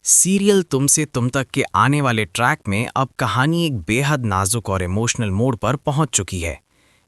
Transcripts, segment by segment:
Serial तुमसे तुम तक के आने वाले ट्रैक में अब कहानी एक बेहद नाजुक और इमोशनल मोड़ पर पहुंच चुकी है।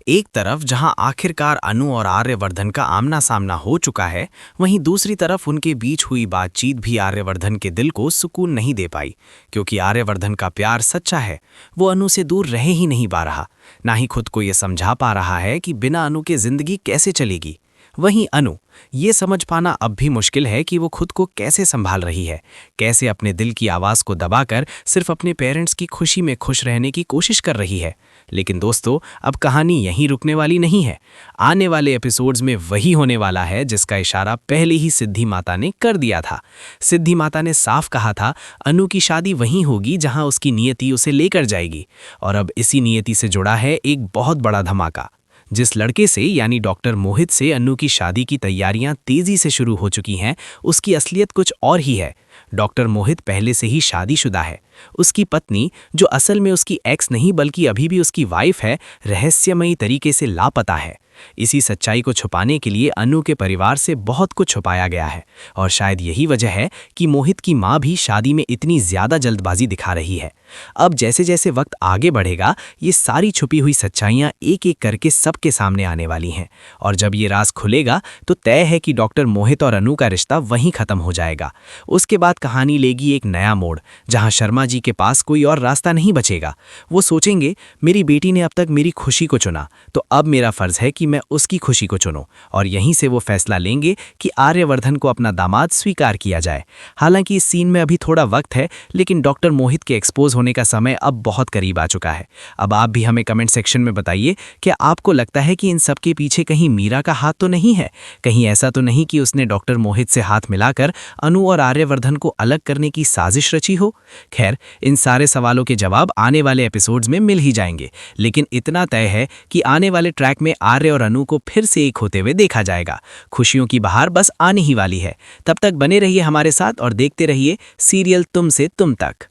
एक तरफ जहां आखिरकार अनु और आर्यवर्धन का आमना सामना हो चुका है, वहीं दूसरी तरफ उनके बीच हुई बातचीत भी आर्यवर्धन के दिल को सुकून नहीं दे पाई, क्योंकि आर्यवर्धन का प्यार सच्चा है। वो अनु से दूर रह ही नहीं पा रहा, ना ही खुद को ये समझा पा रहा है कि बिना अनु के जिंदगी कैसे चलेगी। वहीं अनु, ये समझ पाना अब भी मुश्किल है कि वो खुद को कैसे संभाल रही है, कैसे अपने दिल की आवाज़ को दबाकर सिर्फ अपने पेरेंट्स की खुशी में खुश रहने की कोशिश कर रही है। लेकिन दोस्तों, अब कहानी यहीं रुकने वाली नहीं है। आने वाले एपिसोड्स में वही होने वाला है जिसका इशारा पहले ही सिद्धि माता ने कर दिया था। सिद्धि माता ने साफ कहा था, अनु की शादी वहीं होगी जहां उसकी नियति उसे लेकर जाएगी। और अब इसी नियति से जुड़ा है एक बहुत बड़ा धमाका। जिस लड़के से यानी डॉक्टर मोहित से अनु की शादी की तैयारियां तेजी से शुरू हो चुकी हैं, उसकी असलियत कुछ और ही है। डॉक्टर मोहित पहले से ही शादीशुदा है। उसकी पत्नी, जो असल में उसकी एक्स नहीं बल्कि अभी भी उसकी वाइफ है, रहस्यमयी तरीके से लापता है। इसी सच्चाई को छुपाने के लिए अनु के परिवार से बहुत कुछ छुपाया गया है, और शायद यही वजह है कि मोहित की मां भी शादी में इतनी ज्यादा जल्दबाजी दिखा रही है। अब जैसे जैसे वक्त आगे बढ़ेगा, ये सारी छुपी हुई सच्चाइयां एक एक करके सबके सामने आने वाली हैं, और जब ये राज खुलेगा तो तय है कि डॉक्टर मोहित और अनु का रिश्ता वहीं खत्म हो जाएगा। उसके बाद कहानी लेगी एक नया मोड़, जहां शर्मा जी के पास कोई और रास्ता नहीं बचेगा। वो सोचेंगे, मेरी बेटी ने अब तक मेरी खुशी को चुना, तो अब मेरा फर्ज है कि मैं उसकी खुशी को चुनूं। और यहीं से वो फैसला लेंगे कि आर्यवर्धन को अपना दामाद स्वीकार किया जाए। हालांकि इस सीन में अभी थोड़ा वक्त है, लेकिन डॉक्टर मोहित के एक्सपोज होने का समय अब बहुत करीब आ चुका है। अब आप भी हमें कमेंट सेक्शन में बताइए, क्या आपको लगता है कि इन सब के पीछे कहीं मीरा का हाथ तो नहीं है? कहीं ऐसा तो नहीं कि उसने डॉक्टर मोहित से हाथ मिलाकर अनु और आर्यवर्धन को अलग करने की साजिश रची हो? खैर, इन सारे सवालों के जवाब आने वाले एपिसोड्स में मिल ही जाएंगे, लेकिन इतना तय है कि आने वाले ट्रैक में आर्य और अनु को फिर से एक होते हुए देखा जाएगा। खुशियों की बहार बस आने ही वाली है। तब तक बने रहिए हमारे साथ और देखते रहिए सीरियल तुमसे तुम तक।